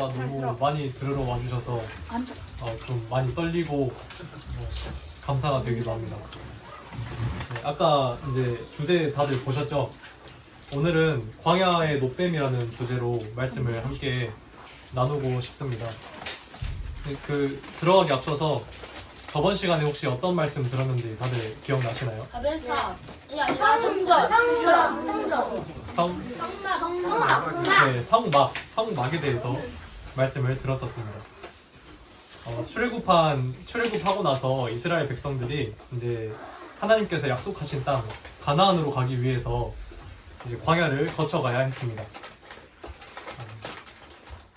너무 많이 들으러 와주셔서 좀 많이 떨리고 감사가 되기도 합니다. 네, 아까 이제 주제 다들 보셨죠? 오늘은 광야의 노뱀이라는 주제로 말씀을 함께 나누고 싶습니다. 네, 들어가기 앞서서 저번 시간에 혹시 어떤 말씀 들었는지 다들 기억나시나요? 가변사. 성막에 대해서 말씀을 들었었습니다. 출애굽하고 나서 이스라엘 백성들이 이제 하나님께서 약속하신 땅 가나안으로 가기 위해서 이제 광야를 거쳐가야 했습니다.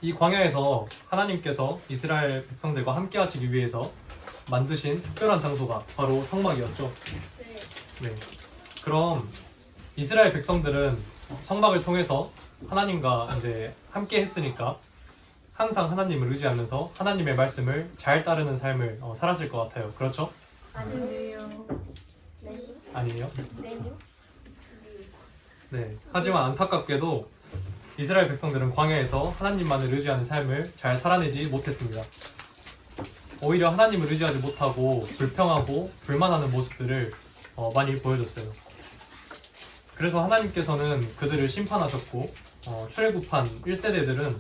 이 광야에서 하나님께서 이스라엘 백성들과 함께 하시기 위해서 만드신 특별한 장소가 바로 성막이었죠. 네. 그럼 이스라엘 백성들은 성막을 통해서 하나님과 이제 함께 했으니까 항상 하나님을 의지하면서 하나님의 말씀을 잘 따르는 삶을 살았을 것 같아요. 그렇죠? 아니에요? 네. 하지만 안타깝게도 이스라엘 백성들은 광야에서 하나님만을 의지하는 삶을 잘 살아내지 못했습니다. 오히려 하나님을 의지하지 못하고 불평하고 불만하는 모습들을 많이 보여줬어요. 그래서 하나님께서는 그들을 심판하셨고 출애굽한 1세대들은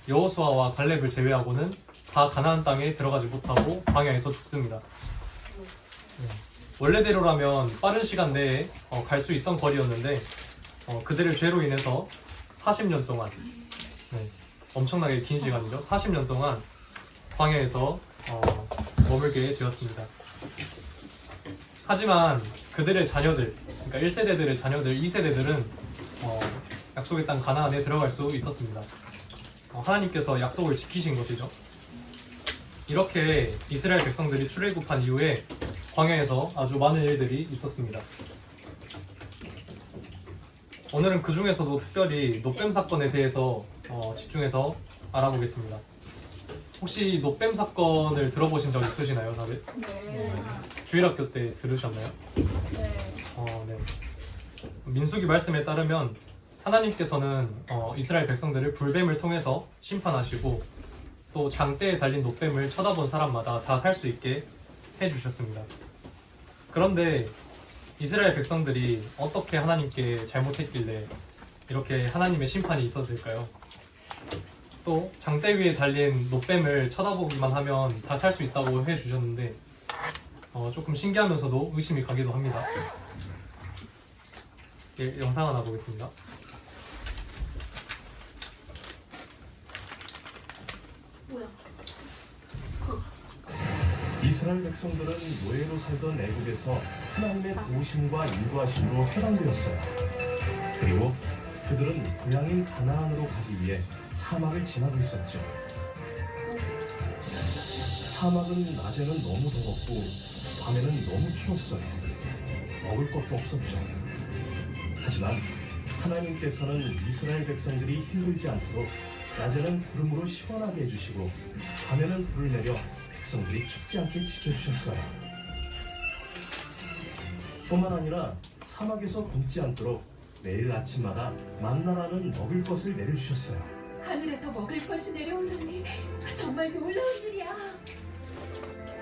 여호수아와 갈렙을 제외하고는 다 가나안 땅에 들어가지 못하고 광야에서 죽습니다. 원래대로라면 빠른 시간 내에 갈 수 있던 거리였는데 그들의 죄로 인해서 40년 동안 엄청나게 긴 시간이죠. 40년 동안 광야에서 머물게 되었습니다. 하지만 그들의 자녀들, 그러니까 1세대들의 자녀들, 2세대들은 약속의 땅 가나안에 들어갈 수 있었습니다. 하나님께서 약속을 지키신 것이죠. 이렇게 이스라엘 백성들이 출애굽한 이후에 광야에서 아주 많은 일들이 있었습니다. 오늘은 그 중에서도 특별히 노뱀 사건에 대해서 집중해서 알아보겠습니다. 혹시 노뱀 사건을 들어보신 적 있으시나요, 다들? 네. 주일학교 때 들으셨나요? 네. 네. 민수기 말씀에 따르면 하나님께서는 이스라엘 백성들을 불뱀을 통해서 심판하시고 또 장대에 달린 노뱀을 쳐다본 사람마다 다 살 수 있게 해주셨습니다. 그런데 이스라엘 백성들이 어떻게 하나님께 잘못했길래 이렇게 하나님의 심판이 있었을까요? 또 장대 위에 달린 노뱀을 쳐다보기만 하면 다 살 수 있다고 해주셨는데 조금 신기하면서도 의심이 가기도 합니다. 영상 하나 보겠습니다. 이스라엘 백성들은 노예로 살던 애국에서 하나님의 도우심과 인도하심으로 해방되었어요. 그리고 그들은 고향인 가나안으로 가기 위해 사막을 지나고 있었죠. 사막은 낮에는 너무 더웠고 밤에는 너무 추웠어요. 먹을 것도 없었죠. 하지만 하나님께서는 이스라엘 백성들이 힘들지 않도록 낮에는 구름으로 시원하게 해주시고 밤에는 불을 내려 백성들이 춥지 않게 지켜주셨어요. 뿐만 아니라 사막에서 굶지 않도록 매일 아침마다 만나라는 먹을 것을 내려주셨어요. 하늘에서 먹을 것이 내려오다니 정말 놀라운 일이야.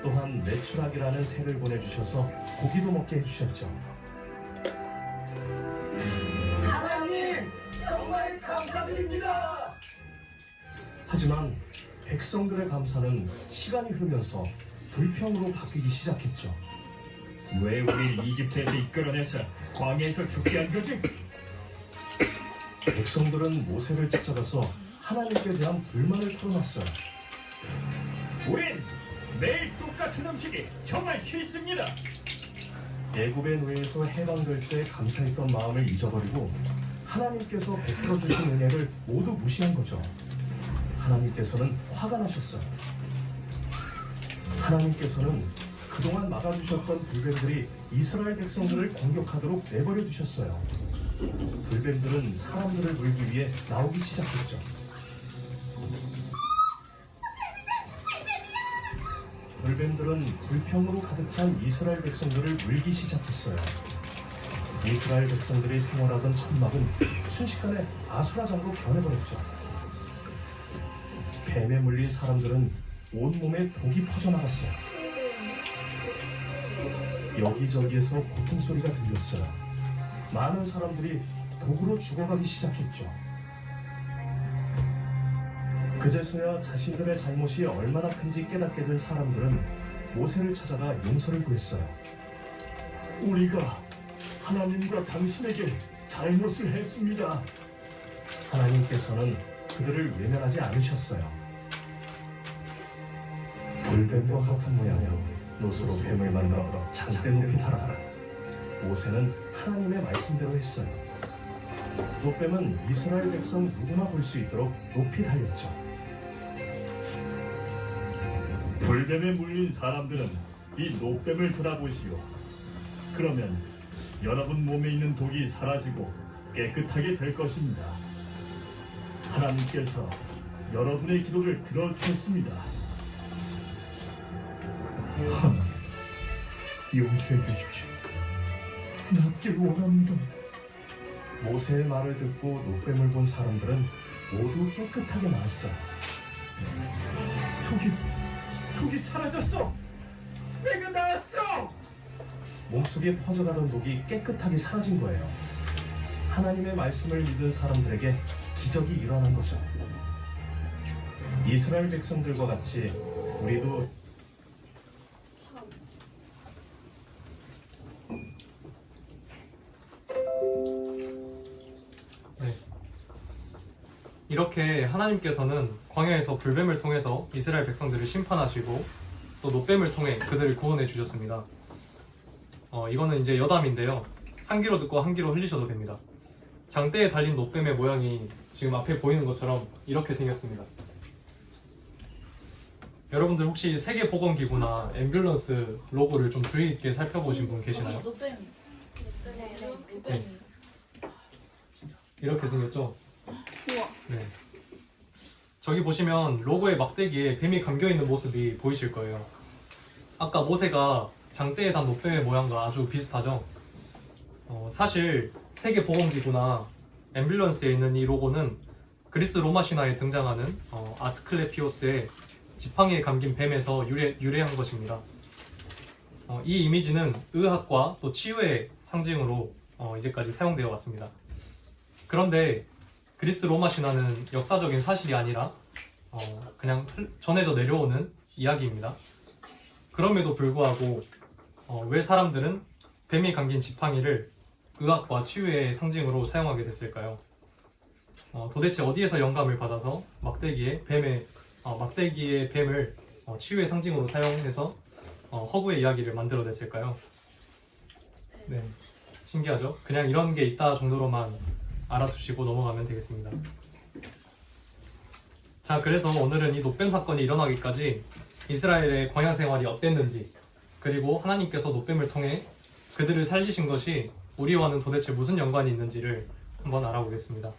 또한 메추라기라는 새를 보내주셔서 고기도 먹게 해주셨죠. 하나님, 정말 감사드립니다. 하지만 백성들의 감사는 시간이 흐르면서 불평으로 바뀌기 시작했죠. 왜 우리를 이집트에서 이끌어내서 광야에서 죽게 한 거지? 백성들은 모세를 찾아가서 하나님께 대한 불만을 털어놨어요. 우린 매일 똑같은 음식이 정말 싫습니다. 애굽의 노예에서 해방될 때 감사했던 마음을 잊어버리고 하나님께서 베풀어 주신 은혜를 모두 무시한 거죠. 하나님께서는 화가 나셨어요. 하나님께서는 그동안 막아주셨던 불뱀들이 이스라엘 백성들을 공격하도록 내버려 두셨어요. 불뱀들은 사람들을 물기 위해 나오기 시작했죠. 불뱀들은 불평으로 가득 찬 이스라엘 백성들을 물기 시작했어요. 이스라엘 백성들이 생활하던 천막은 순식간에 아수라장으로 변해버렸죠. 뱀에 물린 사람들은 온몸에 독이 퍼져나갔어요. 여기저기에서 고통소리가 들렸어요. 많은 사람들이 독으로 죽어가기 시작했죠. 그제서야 자신들의 잘못이 얼마나 큰지 깨닫게 된 사람들은 모세를 찾아가 용서를 구했어요. 우리가 하나님과 당신에게 잘못을 했습니다. 하나님께서는 그들을 외면하지 않으셨어요. 불뱀과 같은 모양으로 노수로 뱀을 만들어 장대 높이 달아라. 모세는 하나님의 말씀대로 했어요. 노뱀은 이스라엘 백성 누구나 볼 수 있도록 높이 달렸죠. 불뱀에 물린 사람들은 이 노뱀을 쳐다보시오. 그러면 여러분 몸에 있는 독이 사라지고 깨끗하게 될 것입니다. 하나님께서 여러분의 기도를 들어주셨습니다. 하나님, 용서해 주십시오. 낫길 원합니다. 모세의 말을 듣고 노뱀을 본 사람들은 모두 깨끗하게 나았어요. 독이 사라졌어. 내가 나왔어! 몸속에 퍼져가던 독이 깨끗하게 사라진 거예요. 하나님의 말씀을 믿은 사람들에게 기적이 일어난 거죠. 이스라엘 백성들과 같이 우리도 이렇게 하나님께서는 광야에서 불뱀을 통해서 이스라엘 백성들을 심판하시고 또 노뱀을 통해 그들을 구원해 주셨습니다. 이거는 이제 여담인데요. 한 귀로 듣고 한 귀로 흘리셔도 됩니다. 장대에 달린 노뱀의 모양이 지금 앞에 보이는 것처럼 이렇게 생겼습니다. 여러분들 혹시 세계보건기구나 앰뷸런스 로고를 좀 주의 있게 살펴보신 분 계시나요? 노뱀. 네. 이렇게 생겼죠? 우와. 네. 저기 보시면 로고의 막대기에 뱀이 감겨있는 모습이 보이실 거예요. 아까 모세가 장대에 단 노뱀의 모양과 아주 비슷하죠? 사실 세계보건기구나 앰뷸런스에 있는 이 로고는 그리스 로마 신화에 등장하는 아스클레피오스의 지팡이에 감긴 뱀에서 유래한 것입니다. 이 이미지는 의학과 또 치유의 상징으로 이제까지 사용되어 왔습니다. 그런데 그리스 로마 신화는 역사적인 사실이 아니라 그냥 전해져 내려오는 이야기입니다. 그럼에도 불구하고 왜 사람들은 뱀이 감긴 지팡이를 의학과 치유의 상징으로 사용하게 됐을까요? 도대체 어디에서 영감을 받아서 막대기에 뱀을 치유의 상징으로 사용해서 허구의 이야기를 만들어냈을까요? 네, 신기하죠? 그냥 이런 게 있다 정도로만 알아두시고 넘어가면 되겠습니다. 자, 그래서 오늘은 이 노뱀 사건이 일어나기까지 이스라엘의 광야 생활이 어땠는지, 그리고 하나님께서 노뱀을 통해 그들을 살리신 것이 우리와는 도대체 무슨 연관이 있는지를 한번 알아보겠습니다.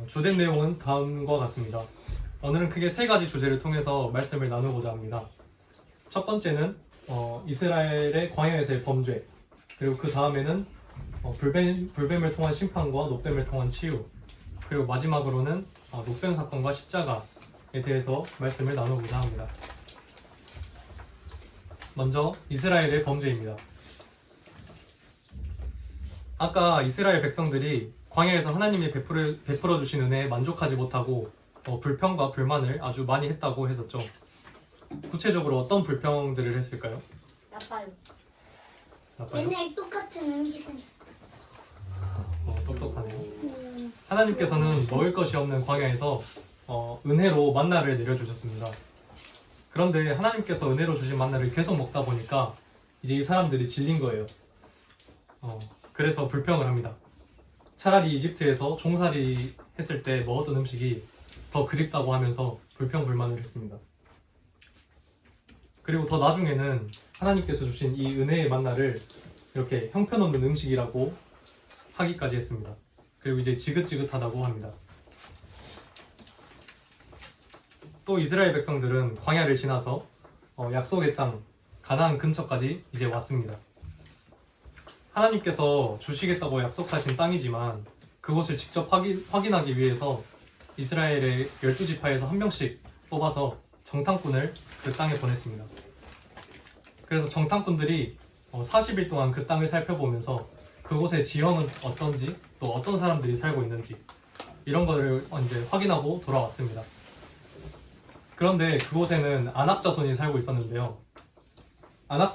주된 내용은 다음과 같습니다. 오늘은 크게 세 가지 주제를 통해서 말씀을 나누고자 합니다. 첫 번째는 이스라엘의 광야에서의 범죄, 그리고 그 다음에는 불뱀을 통한 심판과 노뱀을 통한 치유, 그리고 마지막으로는 노뱀 사건과 십자가에 대해서 말씀을 나누고자 합니다. 먼저 이스라엘의 범죄입니다. 아까 이스라엘 백성들이 광야에서 하나님이 베풀어 주신 은혜에 만족하지 못하고 불평과 불만을 아주 많이 했다고 했었죠. 구체적으로 어떤 불평들을 했을까요? 나빠요. 나빠요? 맨날 똑같은 음식은 똑똑하네요. 하나님께서는 먹을 것이 없는 광야에서 은혜로 만나를 내려주셨습니다. 그런데 하나님께서 은혜로 주신 만나를 계속 먹다 보니까 이제 이 사람들이 질린 거예요. 그래서 불평을 합니다. 차라리 이집트에서 종살이 했을 때 먹었던 음식이 더 그립다고 하면서 불평불만을 했습니다. 그리고 더 나중에는 하나님께서 주신 이 은혜의 만나를 이렇게 형편없는 음식이라고 하기까지 했습니다. 그리고 이제 지긋지긋하다고 합니다. 또 이스라엘 백성들은 광야를 지나서 약속의 땅 가나안 근처까지 이제 왔습니다. 하나님께서 주시겠다고 약속하신 땅이지만 그곳을 직접 확인하기 위해서 이스라엘의 12지파에서 한 명씩 뽑아서 정탐꾼을 그 땅에 보냈습니다. 그래서 정탐꾼들이 40일 동안 그 땅을 살펴보면서 그곳의 지형은 어떤지 또 어떤 사람들이 살고 있는지 이런 거를 이제 확인하고 돌아왔습니다. 그런데 그곳에는 아낙 자손이 살고 있었는데요. 아낙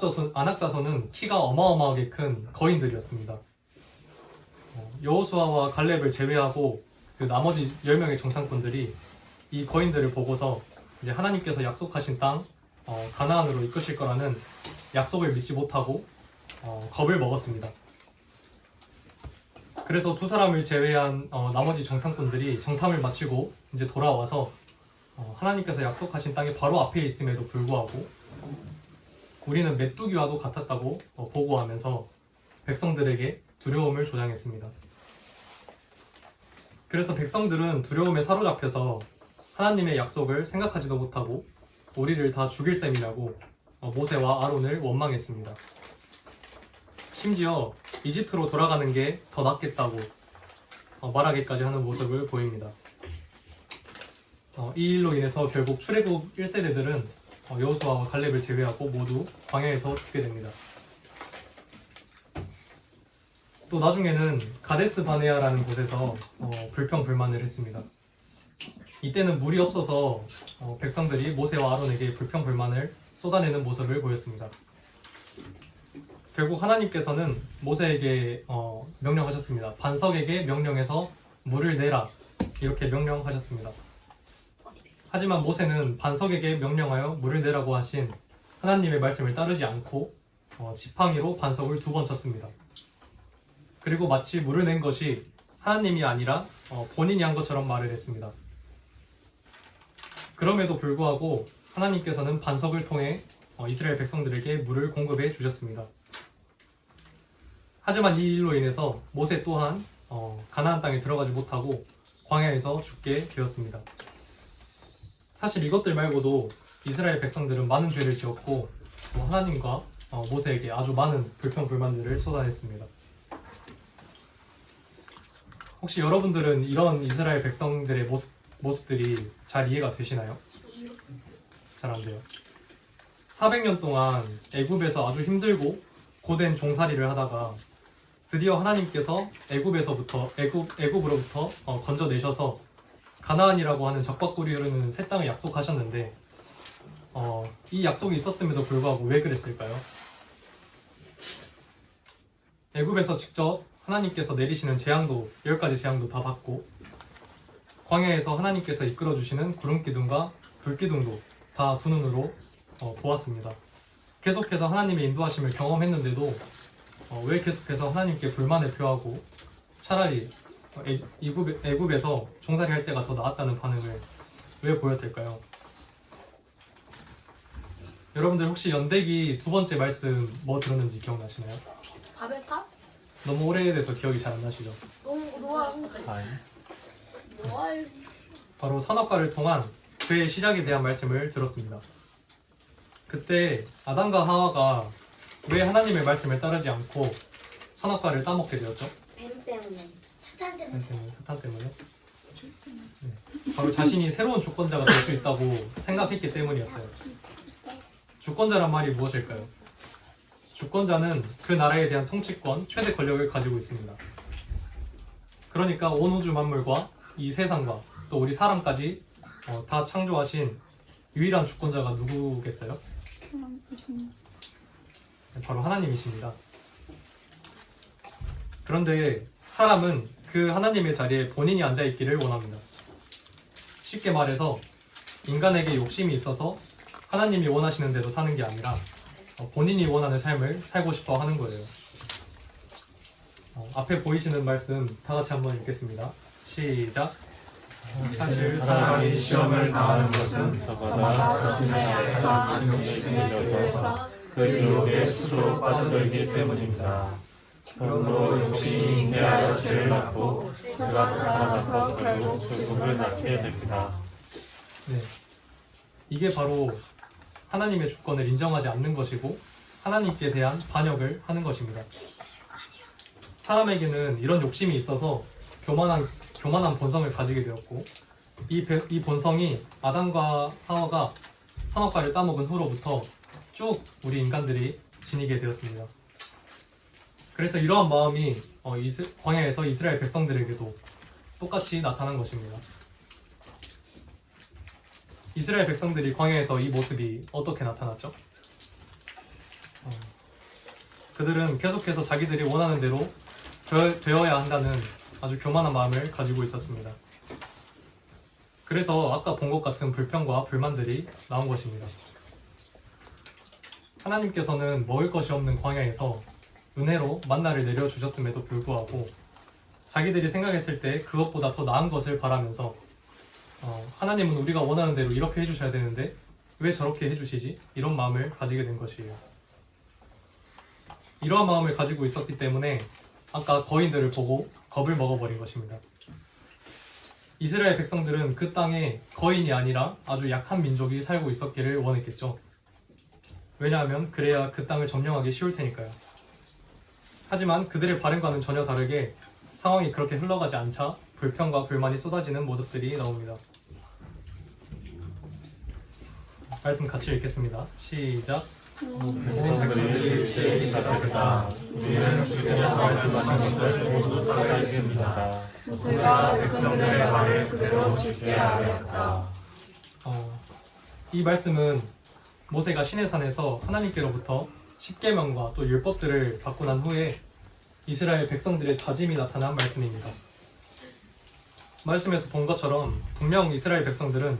자손은 키가 어마어마하게 큰 거인들이었습니다. 여호수아와 갈렙을 제외하고 그 나머지 10명의 정탐꾼들이 이 거인들을 보고서 이제 하나님께서 약속하신 땅 가나안으로 이끄실 거라는 약속을 믿지 못하고 겁을 먹었습니다. 그래서 두 사람을 제외한 나머지 정탐꾼들이 정탐을 마치고 이제 돌아와서 하나님께서 약속하신 땅이 바로 앞에 있음에도 불구하고 우리는 메뚜기와도 같았다고 보고하면서 백성들에게 두려움을 조장했습니다. 그래서 백성들은 두려움에 사로잡혀서 하나님의 약속을 생각하지도 못하고 우리를 다 죽일 셈이라고 모세와 아론을 원망했습니다. 심지어 이집트로 돌아가는 게 더 낫겠다고 말하기까지 하는 모습을 보입니다. 이 일로 인해서 결국 출애굽 1세대들은 여호수아와 갈렙을 제외하고 모두 광야에서 죽게 됩니다. 또 나중에는 가데스 바네아라는 곳에서 불평불만을 했습니다. 이때는 물이 없어서 백성들이 모세와 아론에게 불평불만을 쏟아내는 모습을 보였습니다. 결국 하나님께서는 모세에게 명령하셨습니다. 반석에게 명령해서 물을 내라 이렇게 명령하셨습니다. 하지만 모세는 반석에게 명령하여 물을 내라고 하신 하나님의 말씀을 따르지 않고 지팡이로 반석을 2번 쳤습니다. 그리고 마치 물을 낸 것이 하나님이 아니라 본인이 한 것처럼 말을 했습니다. 그럼에도 불구하고 하나님께서는 반석을 통해 이스라엘 백성들에게 물을 공급해 주셨습니다. 하지만 이 일로 인해서 모세 또한 가나안 땅에 들어가지 못하고 광야에서 죽게 되었습니다. 사실 이것들 말고도 이스라엘 백성들은 많은 죄를 지었고 하나님과 모세에게 아주 많은 불평불만들을 쏟아냈습니다. 혹시 여러분들은 이런 이스라엘 백성들의 모습들이 잘 이해가 되시나요? 잘 안 돼요. 400년 동안 애굽에서 아주 힘들고 고된 종살이를 하다가 드디어 하나님께서 애굽으로부터 건져내셔서 가나안이라고 하는 적박꿀이 흐르는 새 땅을 약속하셨는데 이 약속이 있었음에도 불구하고 왜 그랬을까요? 애굽에서 직접 하나님께서 내리시는 재앙도 10가지 재앙도 다 받고 광야에서 하나님께서 이끌어주시는 구름기둥과 불기둥도 다 두 눈으로 보았습니다. 계속해서 하나님의 인도하심을 경험했는데도 왜 계속해서 하나님께 불만을 표하고 차라리 애굽에서 종살이 할 때가 더 나았다는 반응을 왜 보였을까요? 여러분들 혹시 연대기 2번째 말씀 뭐 들었는지 기억나시나요? 바벨탑? 너무 오래돼서 기억이 잘 안 나시죠? 노아 바로 선악과를 통한 죄의 시작에 대한 말씀을 들었습니다. 그때 아담과 하와가 왜 하나님의 말씀을 따르지 않고 선악과를 따먹게 되었죠? 뱀 때문에 사탄 때문에 사탄 때문에? 네. 바로 자신이 새로운 주권자가 될 수 있다고 생각했기 때문이었어요. 주권자란 말이 무엇일까요? 주권자는 그 나라에 대한 통치권, 최대 권력을 가지고 있습니다. 그러니까 온 우주 만물과 이 세상과 또 우리 사람까지 다 창조하신 유일한 주권자가 누구겠어요? 바로 하나님이십니다. 그런데 사람은 그 하나님의 자리에 본인이 앉아있기를 원합니다. 쉽게 말해서 인간에게 욕심이 있어서 하나님이 원하시는 대로 사는 게 아니라 본인이 원하는 삶을 살고 싶어 하는 거예요. 앞에 보이시는 말씀 다 같이 한번 읽겠습니다. 시작. 사실 사람이 시험을 당하는 것은 저보다 자신의 약한 욕심이 밀려서 그 유혹에 스스로 빠져들기 때문입니다. 그러므로 욕심이 인내하여 죄를 낳고 죄가 살아나서 결국 죽음을 낳게 됩니다. 네, 이게 바로 하나님의 주권을 인정하지 않는 것이고 하나님께 대한 반역을 하는 것입니다. 사람에게는 이런 욕심이 있어서 교만한 본성을 가지게 되었고 이 본성이 아담과 하와가 선악과를 따먹은 후로부터 쭉 우리 인간들이 지니게 되었습니다. 그래서 이러한 마음이 광야에서 이스라엘 백성들에게도 똑같이 나타난 것입니다. 이스라엘 백성들이 광야에서 이 모습이 어떻게 나타났죠? 그들은 계속해서 자기들이 원하는 대로 되어야 한다는 아주 교만한 마음을 가지고 있었습니다. 그래서 아까 본 것 같은 불평과 불만들이 나온 것입니다. 하나님께서는 먹을 것이 없는 광야에서 은혜로 만나를 내려주셨음에도 불구하고 자기들이 생각했을 때 그것보다 더 나은 것을 바라면서 하나님은 우리가 원하는 대로 이렇게 해주셔야 되는데 왜 저렇게 해주시지? 이런 마음을 가지게 된 것이에요. 이러한 마음을 가지고 있었기 때문에 아까 거인들을 보고 겁을 먹어버린 것입니다. 이스라엘 백성들은 그 땅에 거인이 아니라 아주 약한 민족이 살고 있었기를 원했겠죠. 왜냐하면 그래야 그 땅을 점령하기 쉬울 테니까요. 하지만 그들의 바램과는 전혀 다르게 상황이 그렇게 흘러가지 않자 불평과 불만이 쏟아지는 모습들이 나옵니다. 말씀 같이 읽겠습니다. 시작. 백성들이 죄인 같았다. 우리는 주께서 말씀하신 것을 모두 따르겠습니다. 모세가 백성들의 말을 그대로 지키게 하였다. 이 말씀은 모세가 시내산에서 하나님께로부터 십계명과 또 율법들을 받고 난 후에 이스라엘 백성들의 다짐이 나타난 말씀입니다. 말씀에서 본 것처럼 분명 이스라엘 백성들은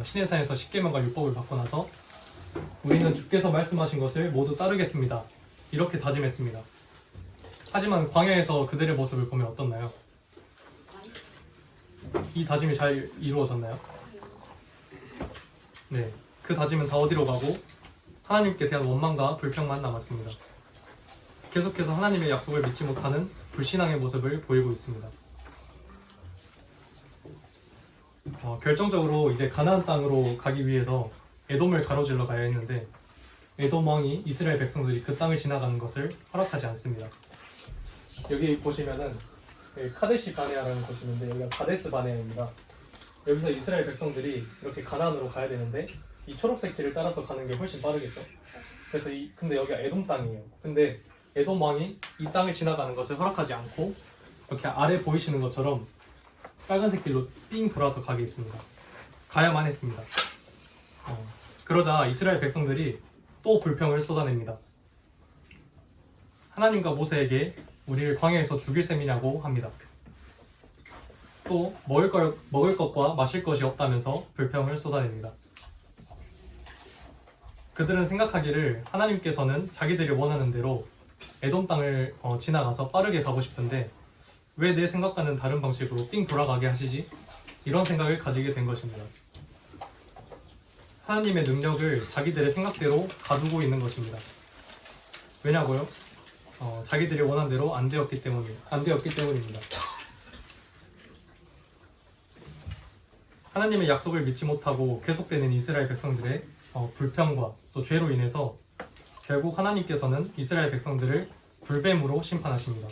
시내산에서 십계명과 율법을 받고 나서 우리는 주께서 말씀하신 것을 모두 따르겠습니다. 이렇게 다짐했습니다. 하지만 광야에서 그들의 모습을 보면 어떻나요? 이 다짐이 잘 이루어졌나요? 네, 그 다짐은 다 어디로 가고 하나님께 대한 원망과 불평만 남았습니다. 계속해서 하나님의 약속을 믿지 못하는 불신앙의 모습을 보이고 있습니다. 결정적으로 이제 가나안 땅으로 가기 위해서 에돔을 가로질러 가야 했는데 에돔 왕이 이스라엘 백성들이 그 땅을 지나가는 것을 허락하지 않습니다. 여기 보시면은 카데시 바네아라는 곳이 있는데 여기가 가데스 바네아입니다. 여기서 이스라엘 백성들이 이렇게 가나안으로 가야 되는데 이 초록색 길을 따라서 가는 게 훨씬 빠르겠죠. 그래서 근데 여기가 에돔 땅이에요. 근데 에돔 왕이 이 땅을 지나가는 것을 허락하지 않고 이렇게 아래 보이시는 것처럼 빨간색 길로 삥 돌아서 가게 있습니다. 가야만 했습니다. 그러자 이스라엘 백성들이 또 불평을 쏟아냅니다. 하나님과 모세에게 우리를 광야에서 죽일 셈이냐고 합니다. 또 먹을 것과 마실 것이 없다면서 불평을 쏟아냅니다. 그들은 생각하기를 하나님께서는 자기들이 원하는 대로 에돔 땅을 지나가서 빠르게 가고 싶은데 왜 내 생각과는 다른 방식으로 삥 돌아가게 하시지? 이런 생각을 가지게 된 것입니다. 하나님의 능력을 자기들의 생각대로 가두고 있는 것입니다. 왜냐고요? 자기들이 원한 대로 안 되었기 때문입니다. 하나님의 약속을 믿지 못하고 계속되는 이스라엘 백성들의 불평과 또 죄로 인해서 결국 하나님께서는 이스라엘 백성들을 불뱀으로 심판하십니다.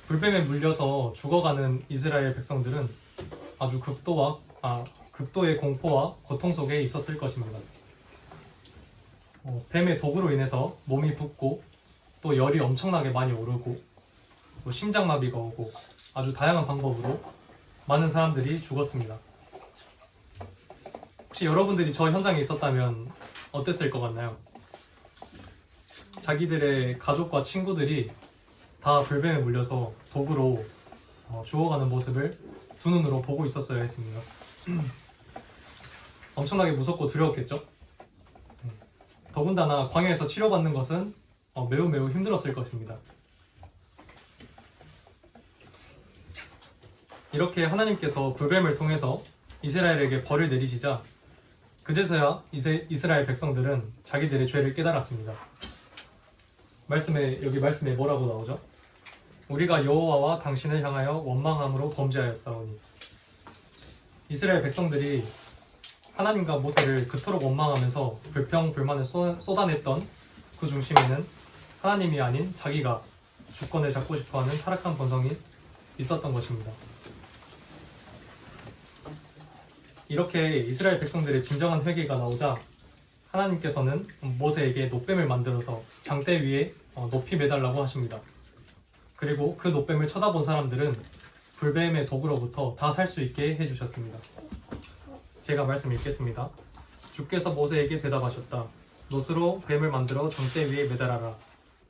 불뱀에 물려서 죽어가는 이스라엘 백성들은 아주 극도의 공포와 고통 속에 있었을 것입니다. 뱀의 독으로 인해서 몸이 붓고 또 열이 엄청나게 많이 오르고 또 심장마비가 오고 아주 다양한 방법으로 많은 사람들이 죽었습니다. 혹시 여러분들이 저 현장에 있었다면 어땠을 것 같나요? 자기들의 가족과 친구들이 다 불뱀에 물려서 독으로 죽어가는 모습을 두 눈으로 보고 있었어야 했습니다. 엄청나게 무섭고 두려웠겠죠? 더군다나 광야에서 치료받는 것은 매우 힘들었을 것입니다. 이렇게 하나님께서 불뱀을 통해서 이스라엘에게 벌을 내리시자 그제서야 이스라엘 백성들은 자기들의 죄를 깨달았습니다. 여기 말씀에 뭐라고 나오죠? 우리가 여호와와 당신을 향하여 원망함으로 범죄하였사오니. 이스라엘 백성들이 하나님과 모세를 그토록 원망하면서 불평, 불만을 쏟아냈던 그 중심에는 하나님이 아닌 자기가 주권을 잡고 싶어하는 타락한 본성이 있었던 것입니다. 이렇게 이스라엘 백성들의 진정한 회개가 나오자 하나님께서는 모세에게 노뱀을 만들어서 장대 위에 높이 매달라고 하십니다. 그리고 그 노뱀을 쳐다본 사람들은 불뱀의 독으로부터 다 살 수 있게 해주셨습니다. 제가 말씀 읽겠습니다. 주께서 모세에게 대답하셨다. 놋으로 뱀을 만들어 장대 위에 매달아라.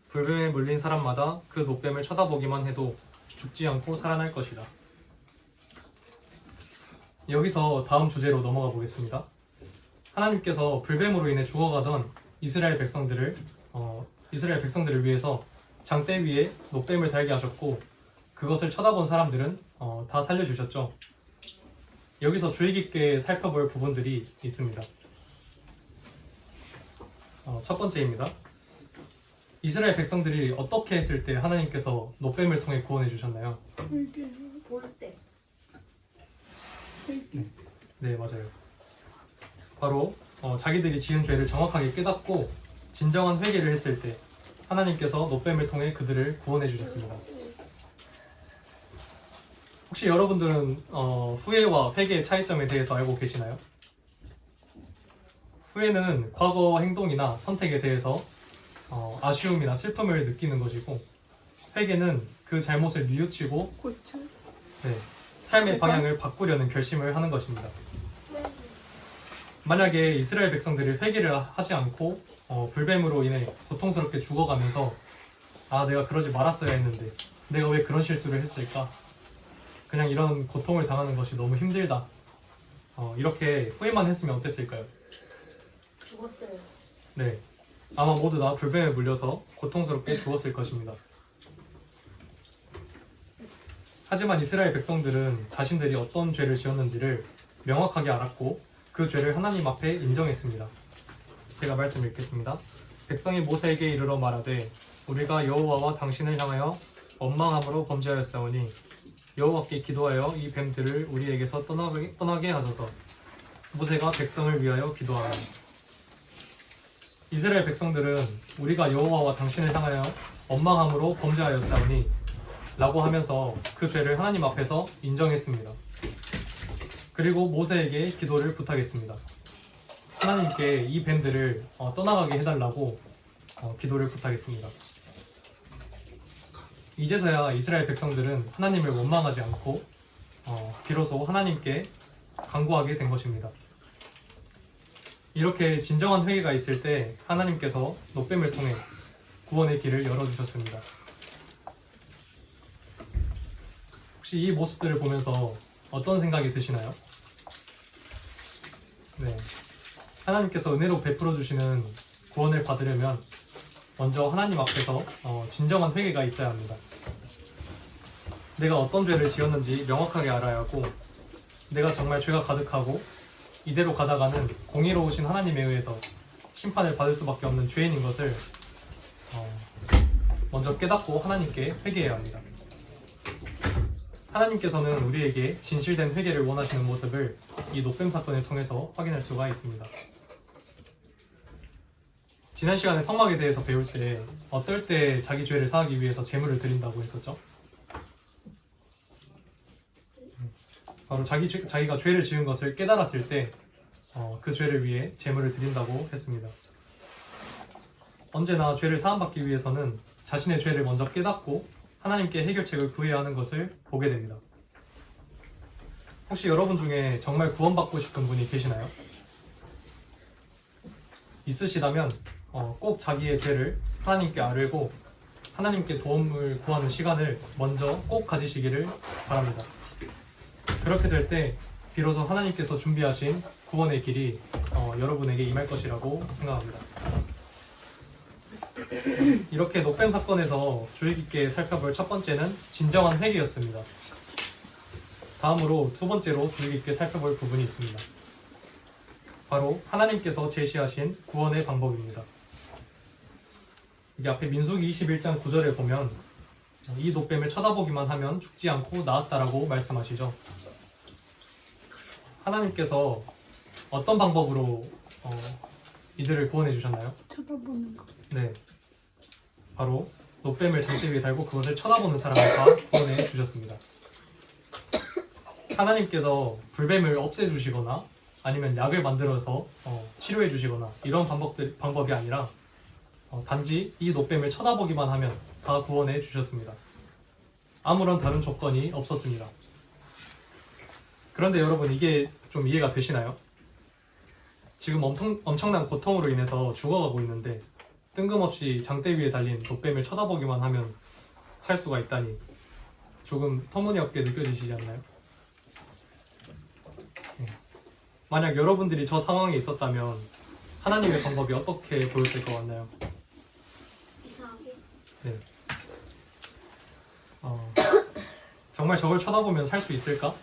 불뱀에 물린 사람마다 그 노뱀을 쳐다보기만 해도 죽지 않고 살아날 것이다. 여기서 다음 주제로 넘어가 보겠습니다. 하나님께서 불뱀으로 인해 죽어가던 이스라엘 백성들을 위해서 장대 위에 노뱀을 달게 하셨고 그것을 쳐다본 사람들은 다 살려주셨죠. 여기서 주의 깊게 살펴볼 부분들이 있습니다. 첫 번째입니다. 이스라엘 백성들이 어떻게 했을 때 하나님께서 노뱀을 통해 구원해 주셨나요? 볼 때. 네, 맞아요. 바로 자기들이 지은 죄를 정확하게 깨닫고 진정한 회개를 했을 때 하나님께서 노뱀을 통해 그들을 구원해 주셨습니다. 혹시 여러분들은 후회와 회개의 차이점에 대해서 알고 계시나요? 후회는 과거 행동이나 선택에 대해서 아쉬움이나 슬픔을 느끼는 것이고 회개는 그 잘못을 뉘우치고 삶의 방향을 바꾸려는 결심을 하는 것입니다. 만약에 이스라엘 백성들이 회개를 하지 않고 불뱀으로 인해 고통스럽게 죽어가면서 내가 그러지 말았어야 했는데 내가 왜 그런 실수를 했을까? 그냥 이런 고통을 당하는 것이 너무 힘들다. 이렇게 후회만 했으면 어땠을까요? 죽었어요. 네, 아마 모두 다 불뱀에 물려서 고통스럽게 죽었을 것입니다. 하지만 이스라엘 백성들은 자신들이 어떤 죄를 지었는지를 명확하게 알았고 그 죄를 하나님 앞에 인정했습니다. 제가 말씀 읽겠습니다. 백성이 모세에게 이르러 말하되 우리가 여호와와 당신을 향하여 원망함으로 범죄하였사오니 여호와께 기도하여 이 뱀들을 우리에게서 떠나게 하소서. 모세가 백성을 위하여 기도하라. 이스라엘 백성들은 우리가 여호와와 당신을 향하여 원망함으로 범죄하였사오니 라고 하면서 그 죄를 하나님 앞에서 인정했습니다. 그리고 모세에게 기도를 부탁했습니다. 하나님께 이 뱀들을 떠나가게 해달라고 기도를 부탁했습니다. 이제서야 이스라엘 백성들은 하나님을 원망하지 않고 비로소 하나님께 간구하게 된 것입니다. 이렇게 진정한 회개가 있을 때 하나님께서 노뱀을 통해 구원의 길을 열어주셨습니다. 혹시 이 모습들을 보면서 어떤 생각이 드시나요? 네, 하나님께서 은혜로 베풀어 주시는 구원을 받으려면 먼저 하나님 앞에서 진정한 회개가 있어야 합니다. 내가 어떤 죄를 지었는지 명확하게 알아야 하고 내가 정말 죄가 가득하고 이대로 가다가는 공의로우신 하나님에 의해서 심판을 받을 수밖에 없는 죄인인 것을 먼저 깨닫고 하나님께 회개해야 합니다. 하나님께서는 우리에게 진실된 회개를 원하시는 모습을 이 노뱀 사건을 통해서 확인할 수가 있습니다. 지난 시간에 성막에 대해서 배울 때 어떨 때 자기 죄를 사하기 위해서 제물을 드린다고 했었죠? 바로 자기가 죄를 지은 것을 깨달았을 때 그 죄를 위해 제물을 드린다고 했습니다. 언제나 죄를 사함받기 위해서는 자신의 죄를 먼저 깨닫고 하나님께 해결책을 구해야 하는 것을 보게 됩니다. 혹시 여러분 중에 정말 구원받고 싶은 분이 계시나요? 있으시다면 꼭 자기의 죄를 하나님께 아뢰고 하나님께 도움을 구하는 시간을 먼저 꼭 가지시기를 바랍니다. 그렇게 될 때 비로소 하나님께서 준비하신 구원의 길이 여러분에게 임할 것이라고 생각합니다. 이렇게 노뱀 사건에서 주의 깊게 살펴볼 첫 번째는 진정한 회개였습니다. 다음으로 두 번째로 주의 깊게 살펴볼 부분이 있습니다. 바로 하나님께서 제시하신 구원의 방법입니다. 이게 앞에 민수기 21장 9절에 보면 이 노뱀을 쳐다보기만 하면 죽지 않고 나았다라고 말씀하시죠. 하나님께서 어떤 방법으로 이들을 구원해 주셨나요? 쳐다보는 거. 네, 바로 노뱀을 장대 위에 달고 그것을 쳐다보는 사람을 다 구원해 주셨습니다. 하나님께서 불뱀을 없애주시거나 아니면 약을 만들어서 치료해주시거나 이런 방법이 아니라 단지 이 노뱀을 쳐다보기만 하면 다 구원해 주셨습니다. 아무런 다른 조건이 없었습니다. 그런데 여러분, 이게 좀 이해가 되시나요? 지금 엄청난 고통으로 인해서 죽어가고 있는데 뜬금없이 장대 위에 달린 노뱀을 쳐다보기만 하면 살 수가 있다니 조금 터무니없게 느껴지시지 않나요? 네. 만약 여러분들이 저 상황에 있었다면 하나님의 방법이 어떻게 보였을 것 같나요? 이상하게. 네. 정말 저걸 쳐다보면 살 수 있을까?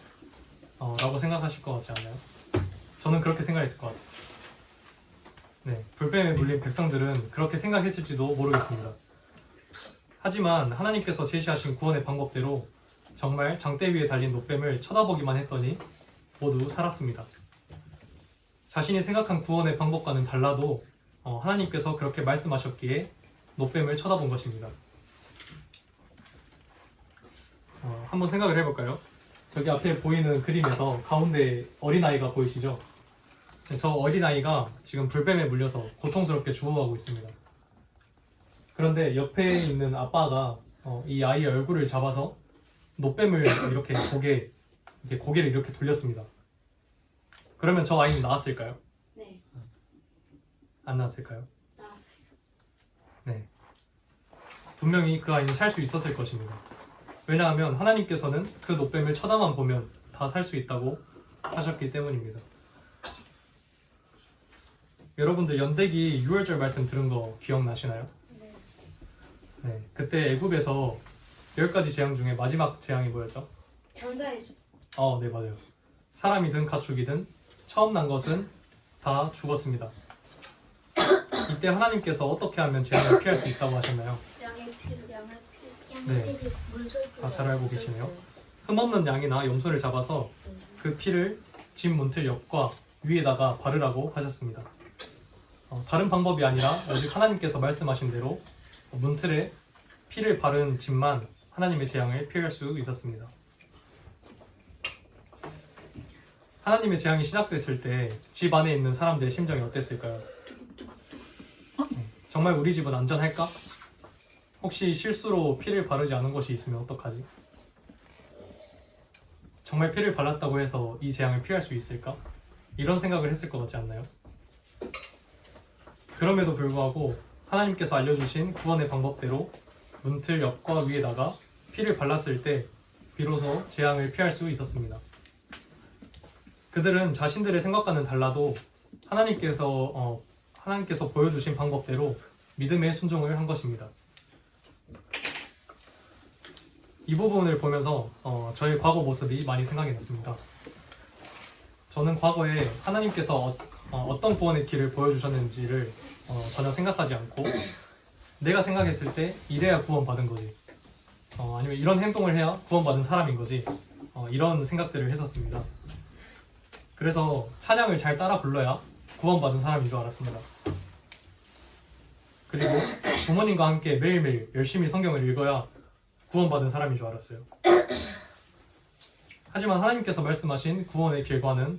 라고 생각하실 것 같지 않나요? 저는 그렇게 생각했을 것 같아요. 네, 불뱀에 물린 백성들은 그렇게 생각했을지도 모르겠습니다. 하지만 하나님께서 제시하신 구원의 방법대로 정말 장대 위에 달린 노뱀을 쳐다보기만 했더니 모두 살았습니다. 자신이 생각한 구원의 방법과는 달라도 하나님께서 그렇게 말씀하셨기에 노뱀을 쳐다본 것입니다. 한번 생각을 해볼까요? 저기 앞에 보이는 그림에서 가운데 어린아이가 보이시죠? 저 어린아이가 지금 불뱀에 물려서 고통스럽게 죽어가고 있습니다. 그런데 옆에 있는 아빠가 이 아이의 얼굴을 잡아서 노뱀을 이렇게 고개를 이렇게 돌렸습니다. 그러면 저 아이는 나았을까요? 네. 안 나았을까요? 나. 네. 분명히 그 아이는 살 수 있었을 것입니다. 왜냐하면 하나님께서는 그 노뱀을 쳐다만 보면 다 살 수 있다고 하셨기 때문입니다. 여러분들 연대기 6월절 말씀 들은 거 기억나시나요? 네. 네. 그때 애굽에서 10가지 재앙 중에 마지막 재앙이 뭐였죠? 장자의 주. 네, 맞아요. 사람이든 가축이든 처음 난 것은 다 죽었습니다. 이때 하나님께서 어떻게 하면 재앙을 피할 수 있다고 하셨나요? 양의 피. 네. 물설주. 잘 알고 계시네요. 흠없는 양이나 염소를 잡아서 그 피를 집 문틀 옆과 위에다가 바르라고 하셨습니다. 다른 방법이 아니라 오직 하나님께서 말씀하신 대로 문틀에 피를 바른 집만 하나님의 재앙을 피할 수 있었습니다. 하나님의 재앙이 시작됐을 때 집 안에 있는 사람들의 심정이 어땠을까요? 정말 우리 집은 안전할까? 혹시 실수로 피를 바르지 않은 것이 있으면 어떡하지? 정말 피를 발랐다고 해서 이 재앙을 피할 수 있을까? 이런 생각을 했을 것 같지 않나요? 그럼에도 불구하고 하나님께서 알려주신 구원의 방법대로 문틀 옆과 위에다가 피를 발랐을 때 비로소 재앙을 피할 수 있었습니다. 그들은 자신들의 생각과는 달라도 하나님께서 보여주신 방법대로 믿음의 순종을 한 것입니다. 이 부분을 보면서 저의 과거 모습이 많이 생각이 났습니다. 저는 과거에 하나님께서 어떤 구원의 길을 보여주셨는지를 전혀 생각하지 않고 내가 생각했을 때 이래야 구원받은 거지, 아니면 이런 행동을 해야 구원받은 사람인 거지, 이런 생각들을 했었습니다. 그래서 찬양을 잘 따라 불러야 구원받은 사람인 줄 알았습니다. 그리고 부모님과 함께 매일매일 열심히 성경을 읽어야 구원받은 사람인 줄 알았어요. 하지만 하나님께서 말씀하신 구원의 길과는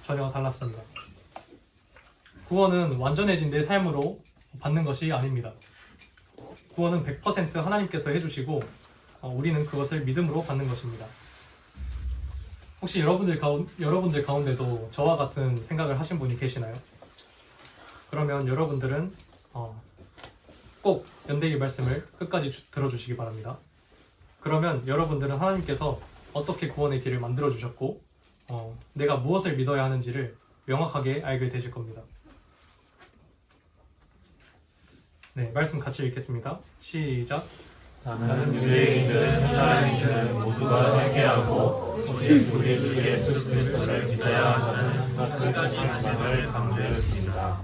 전혀 달랐습니다. 구원은 완전해진 내 삶으로 받는 것이 아닙니다. 구원은 100% 하나님께서 해주시고 우리는 그것을 믿음으로 받는 것입니다. 혹시 여러분들 가운데도 저와 같은 생각을 하신 분이 계시나요? 그러면 여러분들은 꼭 연대기 말씀을 끝까지 들어주시기 바랍니다. 그러면 여러분들은 하나님께서 어떻게 구원의 길을 만들어 주셨고 내가 무엇을 믿어야 하는지를 명확하게 알게 되실 겁니다. 네, 말씀 같이 읽겠습니다. 시작. 나는 유대인이든 헬라인이든 모두가 회개하고 오직 우리 주 예수 그리스도를 믿어야 하는 그 가지 말씀을 강조했습니다.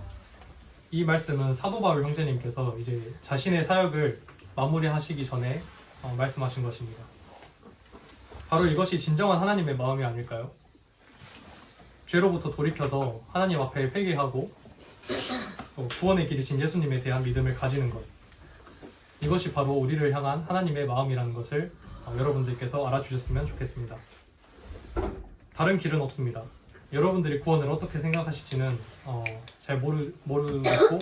이 말씀은 사도 바울 형제님께서 이제 자신의 사역을 마무리하시기 전에 말씀하신 것입니다. 바로 이것이 진정한 하나님의 마음이 아닐까요? 죄로부터 돌이켜서 하나님 앞에 회개하고 구원의 길이신 예수님에 대한 믿음을 가지는 것, 이것이 바로 우리를 향한 하나님의 마음이라는 것을 여러분들께서 알아주셨으면 좋겠습니다. 다른 길은 없습니다. 여러분들이 구원을 어떻게 생각하실지는 잘 모르겠고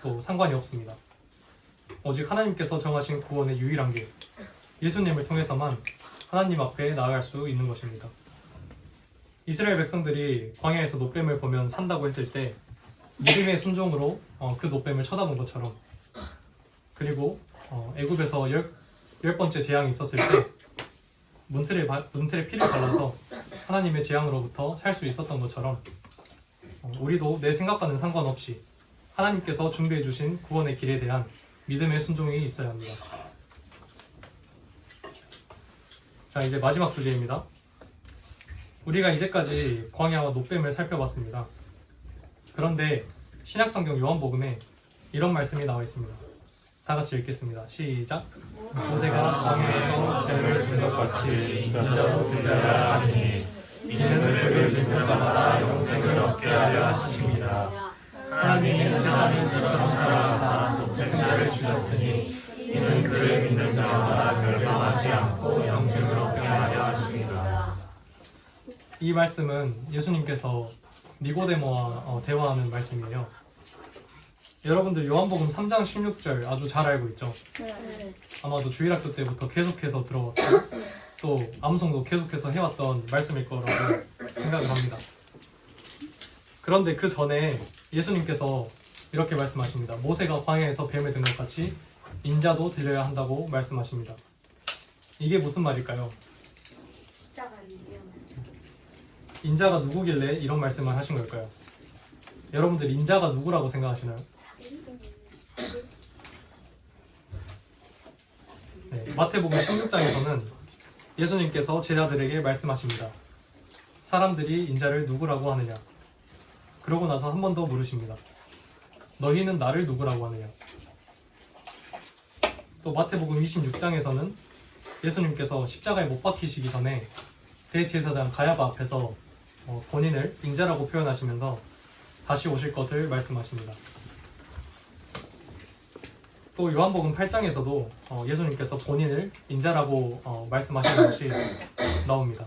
또 상관이 없습니다. 오직 하나님께서 정하신 구원의 유일한 길, 예수님을 통해서만 하나님 앞에 나아갈 수 있는 것입니다. 이스라엘 백성들이 광야에서 노뱀을 보면 산다고 했을 때 믿음의 순종으로 그 노뱀을 쳐다본 것처럼, 그리고 애굽에서 열 번째 재앙이 있었을 때 문틀에 피를 발라서 하나님의 재앙으로부터 살 수 있었던 것처럼 우리도 내 생각과는 상관없이 하나님께서 준비해 주신 구원의 길에 대한 믿음의 순종이 있어야 합니다. 자, 이제 마지막 주제입니다. 우리가 이제까지 광야와 노뱀을 살펴봤습니다. 그런데 신약성경 요한복음에 이런 말씀이 나와 있습니다. 다 같이 읽겠습니다. 시작. 모세가 광야에서 뱀을 든 것 같이 인자도 들려야 하니 이는 그를 믿는 자마다 영생을 얻게 하려 하십니다. 하나님은 세상을 저처럼 사랑하사 생명을 주셨으니 이는 그를 믿는 자마다 멸망하지 않고 영생을 얻게 하려 하십니다. 이 말씀은 예수님께서 니고데모와 대화하는 말씀이에요. 여러분들 요한복음 3장 16절 아주 잘 알고 있죠? 네. 아마도 주일학교 때부터 계속해서 들어왔고 또 암송도 계속해서 해왔던 말씀일 거라고 생각을 합니다. 그런데 그 전에 예수님께서 이렇게 말씀하십니다. 모세가 광야에서 뱀을 든 것 같이 인자도 들려야 한다고 말씀하십니다. 이게 무슨 말일까요? 십자가를 위험해. 인자가 누구길래 이런 말씀을 하신 걸까요? 여러분들 인자가 누구라고 생각하시나요? 네, 마태복음 16장에서는 예수님께서 제자들에게 말씀하십니다. 사람들이 인자를 누구라고 하느냐? 그러고 나서 한 번 더 물으십니다. 너희는 나를 누구라고 하느냐? 또 마태복음 26장에서는 예수님께서 십자가에 못 박히시기 전에 대제사장 가야바 앞에서 본인을 인자라고 표현하시면서 다시 오실 것을 말씀하십니다. 또 요한복음 8장에서도 예수님께서 본인을 인자라고 말씀하시는 것이 나옵니다.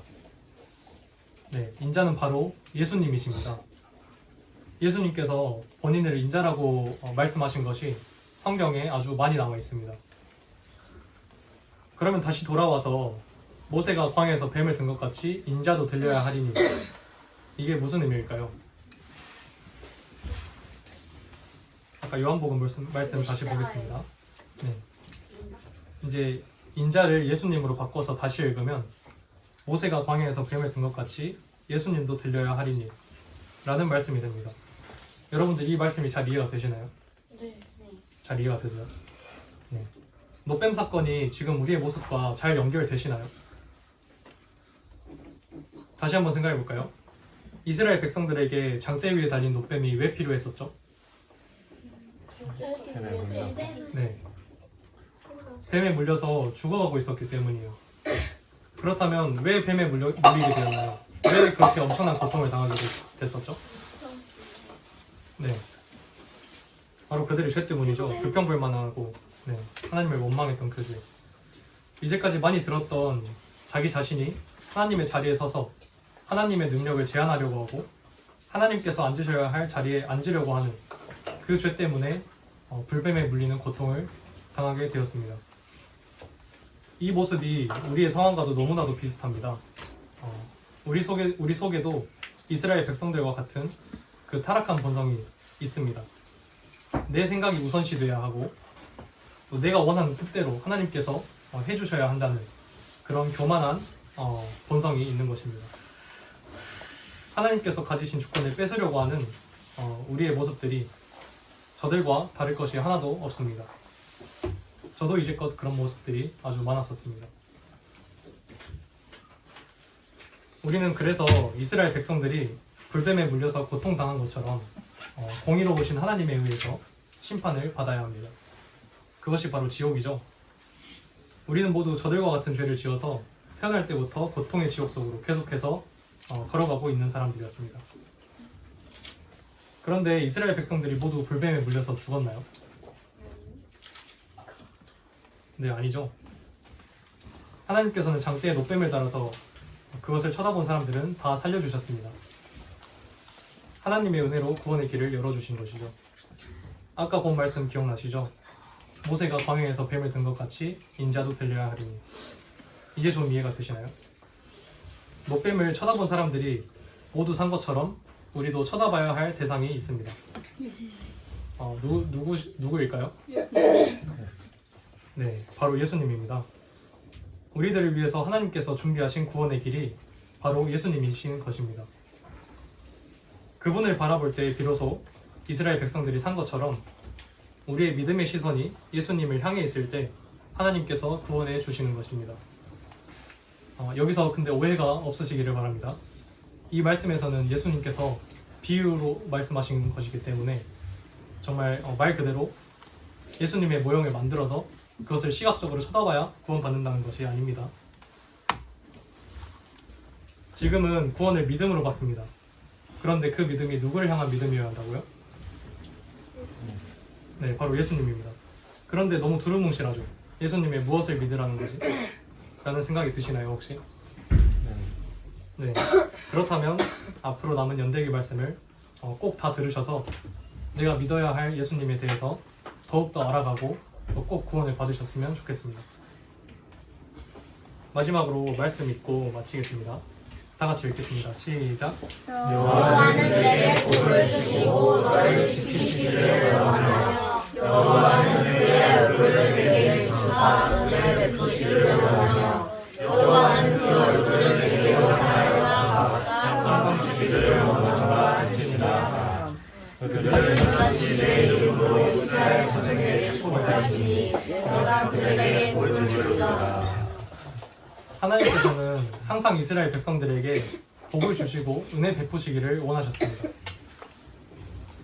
네, 인자는 바로 예수님이십니다. 예수님께서 본인을 인자라고 말씀하신 것이 성경에 아주 많이 나와 있습니다. 그러면 다시 돌아와서 모세가 광야에서 뱀을 든 것 같이 인자도 들려야 하리니 이게 무슨 의미일까요? 아까 요한복음 말씀 다시 보겠습니다. 네. 이제 인자를 예수님으로 바꿔서 다시 읽으면 모세가 광야에서 뱀을 든 것 같이 예수님도 들려야 하리니 라는 말씀이 됩니다. 여러분들 이 말씀이 잘 이해가 되시나요? 네. 잘 이해가 되세요? 네. 노뱀 사건이 지금 우리의 모습과 잘 연결되시나요? 다시 한번 생각해 볼까요? 이스라엘 백성들에게 장대 위에 달린 노뱀이 왜 필요했었죠? 네. 뱀에 물려서 죽어가고 있었기 때문이에요. 그렇다면 왜 뱀에 물리게 되었나요? 왜 그렇게 엄청난 고통을 당하게 됐었죠? 네. 바로 그들의 죄 때문이죠. 불평불만하고 하나님을 원망했던 그 죄. 이제까지 많이 들었던 자기 자신이 하나님의 자리에 서서 하나님의 능력을 제한하려고 하고 하나님께서 앉으셔야 할 자리에 앉으려고 하는 그 죄 때문에 불뱀에 물리는 고통을 당하게 되었습니다. 이 모습이 우리의 상황과도 너무나도 비슷합니다. 우리 속에도 이스라엘 백성들과 같은 그 타락한 본성이 있습니다. 내 생각이 우선시돼야 하고 또 내가 원하는 뜻대로 하나님께서 해주셔야 한다는 그런 교만한 본성이 있는 것입니다. 하나님께서 가지신 주권을 뺏으려고 하는 우리의 모습들이 저들과 다를 것이 하나도 없습니다. 저도 이제껏 그런 모습들이 아주 많았었습니다. 우리는 그래서 이스라엘 백성들이 불뱀에 물려서 고통당한 것처럼 공의로우신 하나님에 의해서 심판을 받아야 합니다. 그것이 바로 지옥이죠. 우리는 모두 저들과 같은 죄를 지어서 태어날 때부터 고통의 지옥 속으로 계속해서 걸어가고 있는 사람들이었습니다. 그런데 이스라엘 백성들이 모두 불뱀에 물려서 죽었나요? 네, 아니죠. 하나님께서는 장대에 노뱀을 달아서 그것을 쳐다본 사람들은 다 살려주셨습니다. 하나님의 은혜로 구원의 길을 열어주신 것이죠. 아까 본 말씀 기억나시죠? 모세가 광야에서 뱀을 든 것 같이 인자도 들려야 하리니. 이제 좀 이해가 되시나요? 노뱀을 쳐다본 사람들이 모두 산 것처럼 우리도 쳐다봐야 할 대상이 있습니다. 누구일까요? 네, 바로 예수님입니다. 우리들을 위해서 하나님께서 준비하신 구원의 길이 바로 예수님이신 것입니다. 그분을 바라볼 때 비로소 이스라엘 백성들이 산 것처럼 우리의 믿음의 시선이 예수님을 향해 있을 때 하나님께서 구원해 주시는 것입니다. 여기서 근데 오해가 없으시기를 바랍니다. 이 말씀에서는 예수님께서 비유로 말씀하신 것이기 때문에 정말 말 그대로 예수님의 모형을 만들어서 그것을 시각적으로 쳐다봐야 구원받는다는 것이 아닙니다. 지금은 구원을 믿음으로 받습니다. 그런데 그 믿음이 누구를 향한 믿음이어야 한다고요? 네, 바로 예수님입니다. 그런데 너무 두루뭉실하죠. 예수님의 무엇을 믿으라는 거지? 라는 생각이 드시나요, 혹시? 네. 그렇다면 앞으로 남은 연대기 말씀을 꼭 다 들으셔서 내가 믿어야 할 예수님에 대해서 더욱더 알아가고 또 꼭 구원을 받으셨으면 좋겠습니다. 마지막으로 말씀 읽고 마치겠습니다. 다 같이 읽겠습니다. 시작. 여호와는 내게 복을 주시고 너를 지키시기를 원하며 여호와는 그의 얼굴을 내게 주사 은혜를 베푸시기를 원하며 여호와는 그 얼굴을 내게로 가로사 주시기를 원하노라 하시니라. 그들은 같이 내 이름으로 이스라엘 자손에게 축복하시니 내가 그들에게 복을 주리라. 하나님께서는 항상 이스라엘 백성들에게 복을 주시고 은혜 베푸시기를 원하셨습니다.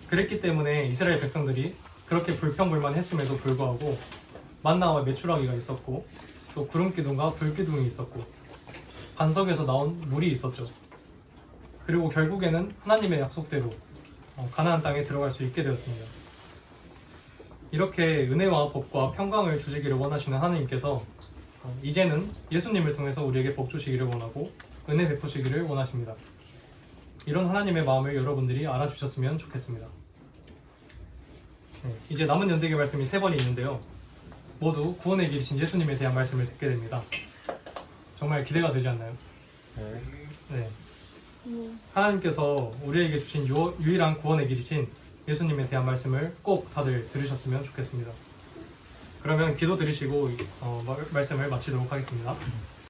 그랬기 때문에 이스라엘 백성들이 그렇게 불평불만했음에도 불구하고 만나와 메추라기가 있었고 또 구름기둥과 불기둥이 있었고 반석에서 나온 물이 있었죠. 그리고 결국에는 하나님의 약속대로 가나안 땅에 들어갈 수 있게 되었습니다. 이렇게 은혜와 복과 평강을 주시기를 원하시는 하나님께서 이제는 예수님을 통해서 우리에게 복 주시기를 원하고 은혜 베푸시기를 원하십니다. 이런 하나님의 마음을 여러분들이 알아주셨으면 좋겠습니다. 네, 이제 남은 연대기 말씀이 3번이 있는데요. 모두 구원의 길이신 예수님에 대한 말씀을 듣게 됩니다. 정말 기대가 되지 않나요? 네. 하나님께서 우리에게 주신 유일한 구원의 길이신 예수님에 대한 말씀을 꼭 다들 들으셨으면 좋겠습니다. 그러면 기도 드리시고 말씀을 마치도록 하겠습니다.